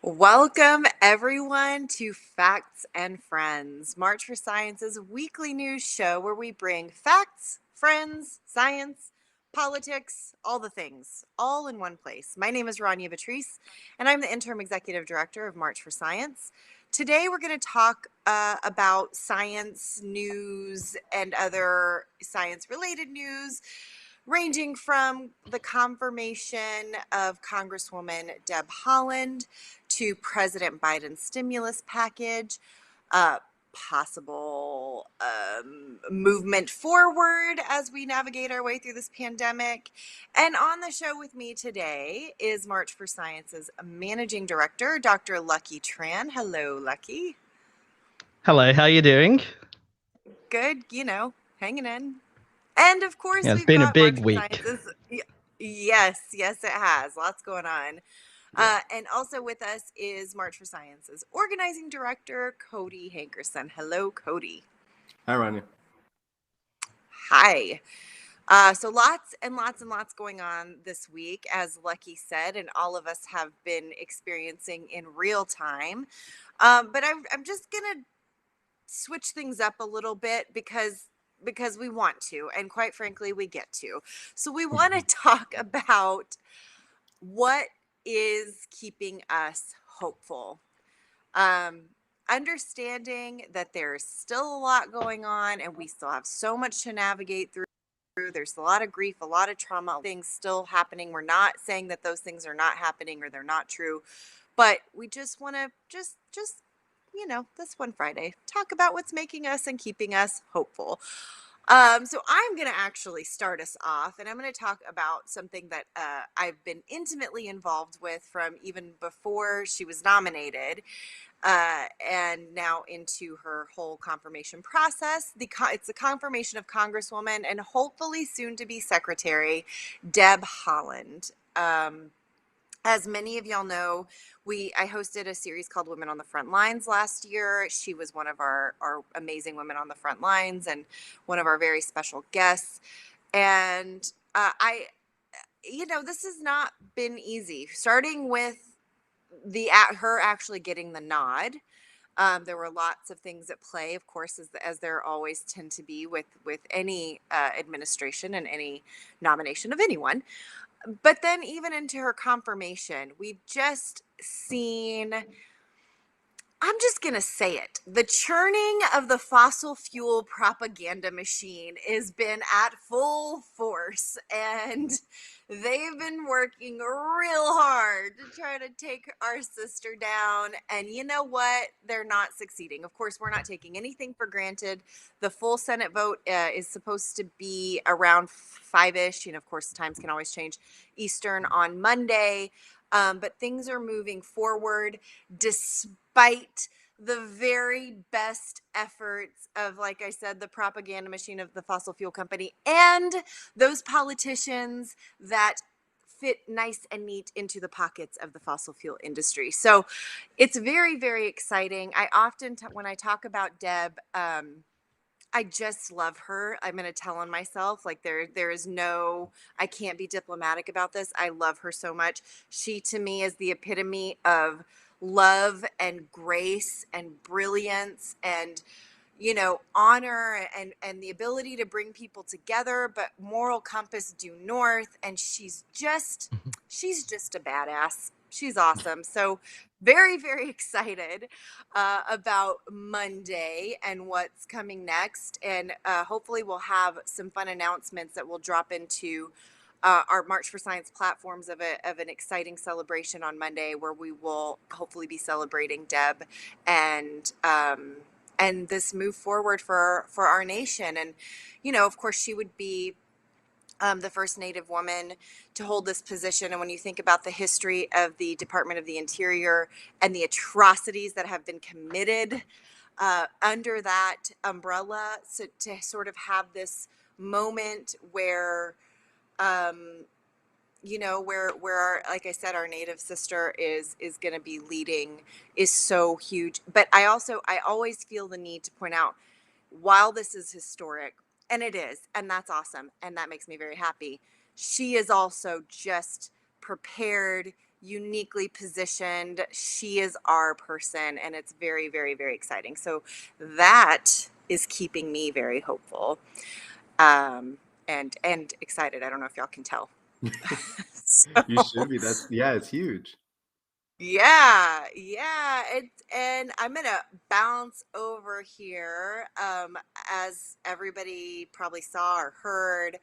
Welcome, everyone, to Facts and Friends, March for Science's weekly news show where we bring facts, friends, science, politics, all the things, all in one place. My name is Rania Beatrice, and I'm the interim executive director of March for Science. Today, we're going to talk about science news and other science-related news, ranging from the confirmation of Congresswoman Deb Haaland to President Biden's stimulus package, possible movement forward as we navigate our way through this pandemic. And on the show with me today is March for Science's managing director, Dr. Lucky Tran. Hello, Lucky. Hello, how are you doing? Good, hanging in. And of course, Yeah, it's we've been a got big March for week. Science's. Yes, it has. Lots going on. And also with us is March for Science's organizing director, Cody Hankerson. Hello, Cody. Hi, Rania. Hi. So lots and lots and lots going on this week, as Lucky said, and all of us have been experiencing in real time. But I'm just going to switch things up a little bit because we want to, and quite frankly, we get to. So we want to talk about what is keeping us hopeful. Understanding that there's still a lot going on and we still have so much to navigate through. There's a lot of grief, a lot of trauma, things still happening. We're not saying that those things are not happening or they're not true, but we just want to just this one Friday, talk about what's making us and keeping us hopeful. So I'm going to actually start us off, and I'm going to talk about something that I've been intimately involved with from even before she was nominated, and now into her whole confirmation process. It's the confirmation of Congresswoman and hopefully soon to be Secretary Deb Haaland. As many of y'all know, I hosted a series called Women on the Front Lines last year. She was one of our amazing women on the front lines and one of our very special guests. And this has not been easy. Starting with her actually getting the nod. There were lots of things at play, of course, as there always tend to be with any administration and any nomination of anyone. But then even into her confirmation, we've just seen, I'm just going to say it, the churning of the fossil fuel propaganda machine has been at full force, and they've been working real hard to try to take our sister down. And you know what? They're not succeeding. Of course, we're not taking anything for granted. The full Senate vote is supposed to be around 5-ish. Of course, the times can always change, Eastern on Monday. But things are moving forward despite the very best efforts of, like I said, the propaganda machine of the fossil fuel company and those politicians that fit nice and neat into the pockets of the fossil fuel industry. So it's very, very exciting. I often, when I talk about Deb, I just love her. I'm going to tell on myself. Like there is no, I can't be diplomatic about this. I love her so much. She to me is the epitome of love and grace and brilliance and, honor and the ability to bring people together, but moral compass due north. And she's just a badass. She's awesome. So very, very excited about Monday and what's coming next. And hopefully we'll have some fun announcements that we'll drop into our March for Science platforms of an exciting celebration on Monday, where we will hopefully be celebrating Deb and this move forward for our nation. And of course, she would be the first Native woman to hold this position. And when you think about the history of the Department of the Interior and the atrocities that have been committed under that umbrella, so to sort of have this moment where where our, like I said, our Native sister is going to be leading is so huge. But I always feel the need to point out, while this is historic, and it is, and that's awesome, and that makes me very happy, she is also just prepared, uniquely positioned. She is our person, and it's very, very, very exciting. So that is keeping me very hopeful, and excited. I don't know if y'all can tell. You should So be. Yeah, it's huge. yeah, and I'm gonna bounce over here. As everybody probably saw or heard,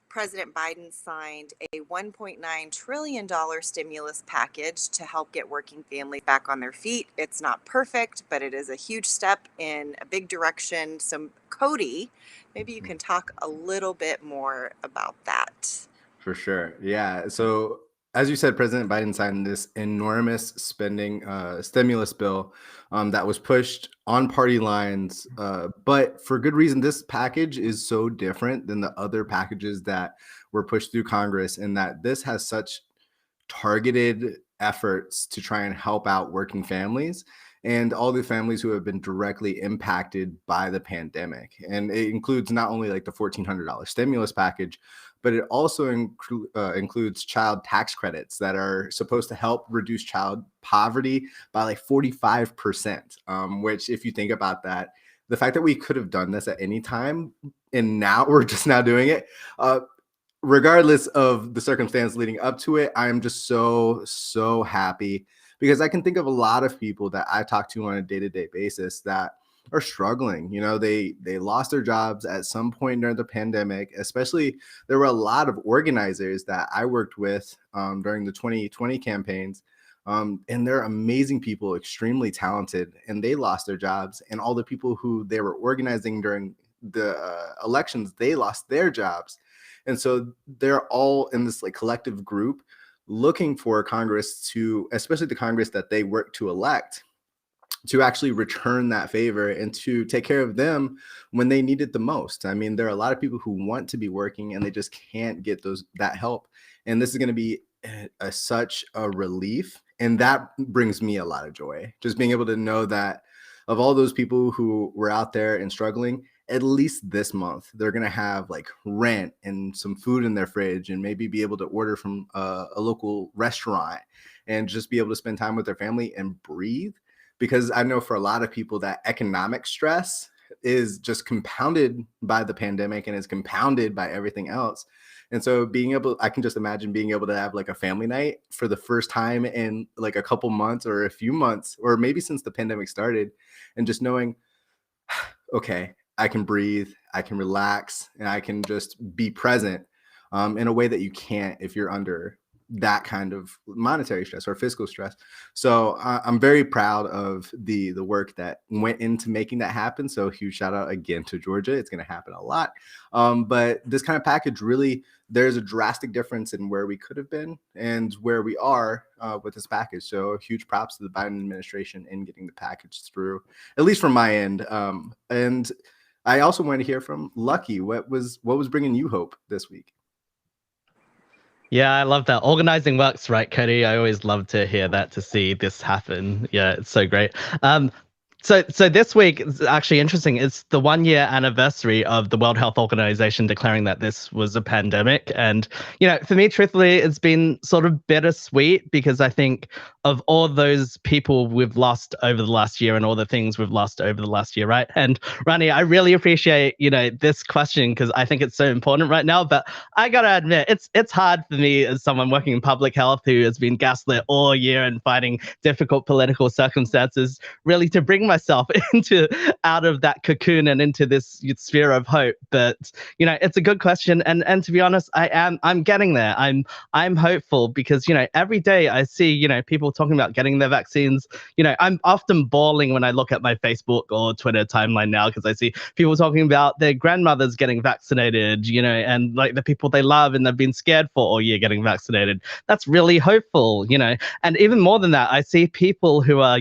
President Biden signed a $1.9 trillion stimulus package to help get working families back on their feet. It's not perfect, but it is a huge step in a big direction. So, Cody, maybe you can talk a little bit more about that. For sure. Yeah. So, as you said, President Biden signed this enormous spending stimulus bill that was pushed on party lines. But for good reason, this package is so different than the other packages that were pushed through Congress, in that this has such targeted efforts to try and help out working families and all the families who have been directly impacted by the pandemic. And it includes not only like the $1,400 stimulus package, but it also includes child tax credits that are supposed to help reduce child poverty by like 45%, which, if you think about that, the fact that we could have done this at any time and now we're just now doing it, regardless of the circumstance leading up to it, I'm just so happy, because I can think of a lot of people that I talk to on a day-to-day basis that are struggling. They lost their jobs at some point during the pandemic. Especially, there were a lot of organizers that I worked with during the 2020 campaigns, and they're amazing people, extremely talented, and they lost their jobs. And all the people who they were organizing during the elections, they lost their jobs. And so they're all in this like collective group looking for Congress to, especially the Congress that they work to elect, to actually return that favor and to take care of them when they need it the most. I mean, there are a lot of people who want to be working and they just can't get that help. And this is going to be such a relief. And that brings me a lot of joy, just being able to know that of all those people who were out there and struggling, at least this month, they're going to have like rent and some food in their fridge, and maybe be able to order from a local restaurant and just be able to spend time with their family and breathe. Because I know for a lot of people that economic stress is just compounded by the pandemic and is compounded by everything else. And so I can just imagine being able to have like a family night for the first time in like a couple months or a few months, or maybe since the pandemic started, and just knowing, okay, I can breathe, I can relax, and I can just be present in a way that you can't if you're under that kind of monetary stress or fiscal stress. So I'm very proud of the work that went into making that happen. So huge shout out again to Georgia. It's going to happen a lot. But this kind of package, really, there's a drastic difference in where we could have been and where we are with this package. So huge props to the Biden administration in getting the package through, at least from my end. And I also want to hear from Lucky. What was bringing you hope this week? Yeah, I love that. Organizing works, right, Cody? I always love to hear that, to see this happen. Yeah, it's so great. So this week is actually interesting. It's the 1 year anniversary of the World Health Organization declaring that this was a pandemic. And, for me, truthfully, it's been sort of bittersweet, because I think of all those people we've lost over the last year and all the things we've lost over the last year, right? And Rani, I really appreciate, this question, because I think it's so important right now. But I gotta admit, it's hard for me as someone working in public health who has been gaslit all year and fighting difficult political circumstances, really to bring myself out of that cocoon and into this sphere of hope. But it's a good question, and to be honest, I'm getting there. I'm hopeful because every day I see people talking about getting their vaccines. I'm often bawling when I look at my Facebook or Twitter timeline now because I see people talking about their grandmothers getting vaccinated, and like the people they love and they've been scared for all year getting vaccinated. That's really hopeful, and even more than that, I see people who are,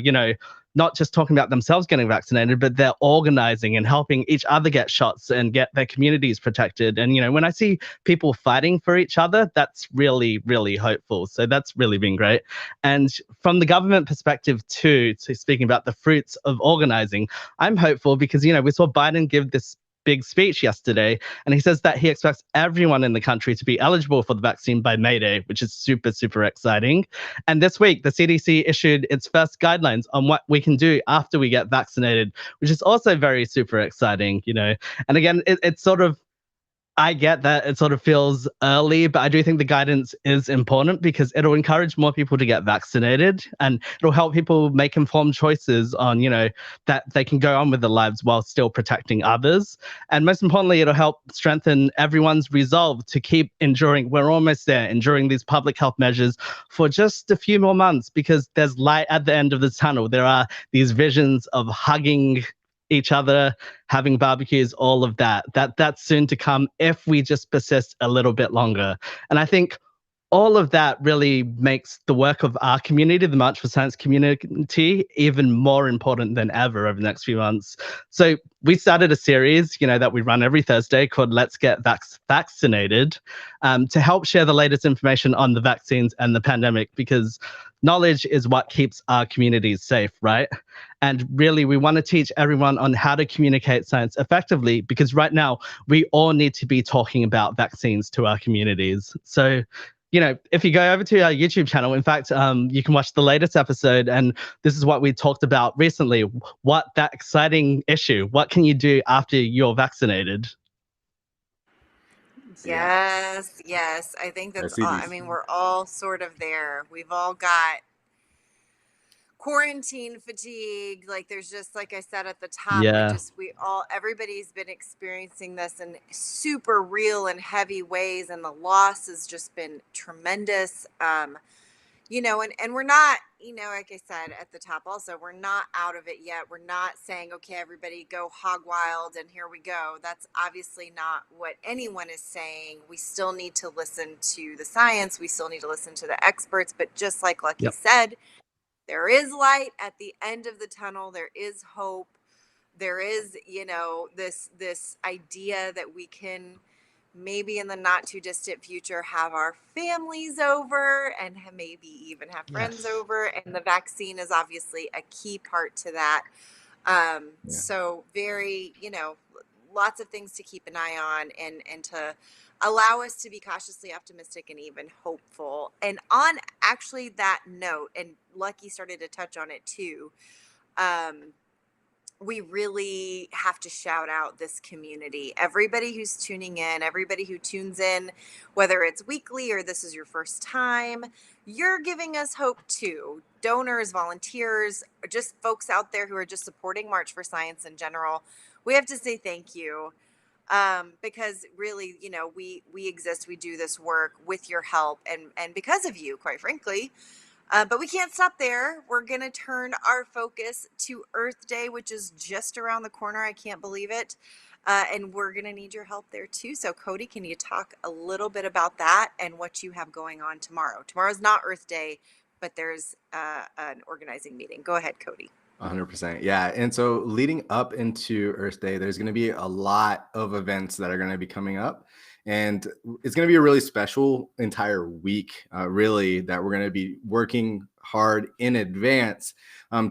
not just talking about themselves getting vaccinated, but they're organizing and helping each other get shots and get their communities protected. And, when I see people fighting for each other, that's really, really hopeful. So that's really been great. And from the government perspective too, so speaking about the fruits of organizing, I'm hopeful because, we saw Biden give this big speech yesterday, and he says that he expects everyone in the country to be eligible for the vaccine by May Day, which is super, super exciting. And this week, the CDC issued its first guidelines on what we can do after we get vaccinated, which is also very super exciting, And again, it's sort of, I get that it sort of feels early, but I do think the guidance is important because it'll encourage more people to get vaccinated and it'll help people make informed choices on, that they can go on with their lives while still protecting others. And most importantly, it'll help strengthen everyone's resolve to keep enduring. We're almost there, enduring these public health measures for just a few more months because there's light at the end of the tunnel. There are these visions of hugging each other, having barbecues, all of that's soon to come if we just persist a little bit longer. And I think all of that really makes the work of our community, the March for Science community, even more important than ever over the next few months. So we started a series, that we run every Thursday called Let's Get Vaccinated, to help share the latest information on the vaccines and the pandemic, because knowledge is what keeps our communities safe, right? And really, we want to teach everyone on how to communicate science effectively, because right now we all need to be talking about vaccines to our communities. So, if you go over to our YouTube channel, in fact, you can watch the latest episode, and this is what we talked about recently. What that exciting issue, what can you do after you're vaccinated? Yes. I think that's all. I mean, we're all sort of there. We've all got quarantine fatigue. Like there's just, like I said at the top, everybody's been experiencing this in super real and heavy ways, and the loss has just been tremendous. And we're not, like I said at the top also, we're not out of it yet. We're not saying, okay, everybody go hog wild and here we go. That's obviously not what anyone is saying. We still need to listen to the science. We still need to listen to the experts. But just like Lucky said, there is light at the end of the tunnel. There is hope. There is, this idea that we can maybe in the not too distant future have our families over and maybe even have friends over. And the vaccine is obviously a key part to that. So very, lots of things to keep an eye on and to allow us to be cautiously optimistic and even hopeful. And on actually that note, and Lucky started to touch on it too, we really have to shout out this community. Everybody who's tuning in, everybody who tunes in, whether it's weekly or this is your first time, you're giving us hope too. Donors, volunteers, or just folks out there who are just supporting March for Science in general. We have to say thank you. Because really, we exist, we do this work with your help and because of you, quite frankly. But we can't stop there. We're going to turn our focus to Earth Day, which is just around the corner. I can't believe it. And we're going to need your help there too. So Cody, can you talk a little bit about that and what you have going on tomorrow? Tomorrow's not Earth Day, but there's an organizing meeting. Go ahead, Cody. 100%. Yeah. And so leading up into Earth Day, there's going to be a lot of events that are going to be coming up. And it's going to be a really special entire week, really, that we're going to be working hard in advance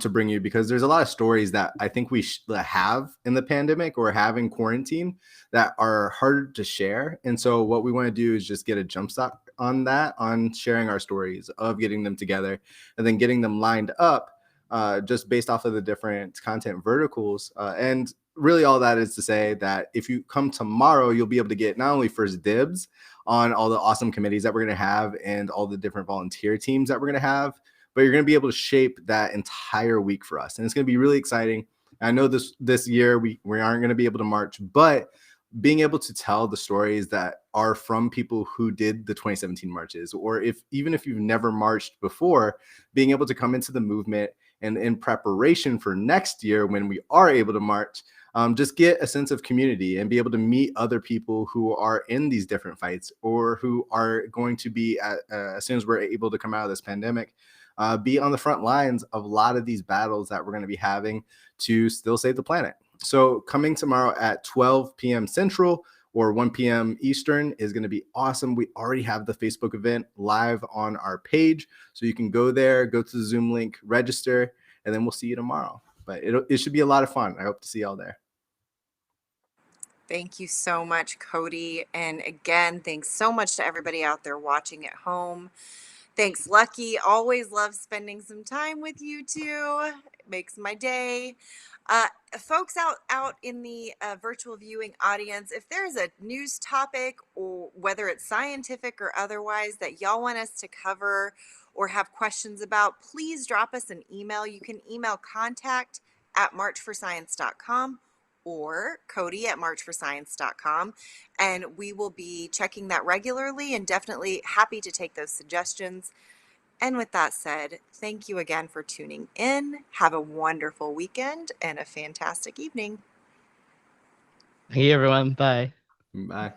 to bring you, because there's a lot of stories that I think we have in the pandemic or have in quarantine that are hard to share. And so what we want to do is just get a jump start on that, on sharing our stories, of getting them together and then getting them lined up just based off of the different content verticals. And really all that is to say that if you come tomorrow, you'll be able to get not only first dibs on all the awesome committees that we're going to have and all the different volunteer teams that we're going to have, but you're going to be able to shape that entire week for us. And it's going to be really exciting. I know this year we aren't going to be able to march, but being able to tell the stories that are from people who did the 2017 marches, or even if you've never marched before, being able to come into the movement and in preparation for next year when we are able to march, just get a sense of community and be able to meet other people who are in these different fights or who are going to be, as soon as we're able to come out of this pandemic, be on the front lines of a lot of these battles that we're going to be having to still save the planet. So coming tomorrow at 12 p.m. Central or 1 p.m. Eastern is going to be awesome. We already have the Facebook event live on our page, so you can go there, go to the Zoom link, register, and then we'll see you tomorrow. But it should be a lot of fun. I hope to see y'all there. Thank you so much, Cody. And again, thanks so much to everybody out there watching at home. Thanks, Lucky. Always love spending some time with you two. It makes my day. Folks out in the virtual viewing audience, if there's a news topic, or whether it's scientific or otherwise, that y'all want us to cover or have questions about, please drop us an email. You can email contact@marchforscience.com or cody@marchforscience.com, and we will be checking that regularly and definitely happy to take those suggestions. And with that said, thank you again for tuning in. Have a wonderful weekend and a fantastic evening. Hey everyone, bye. Bye.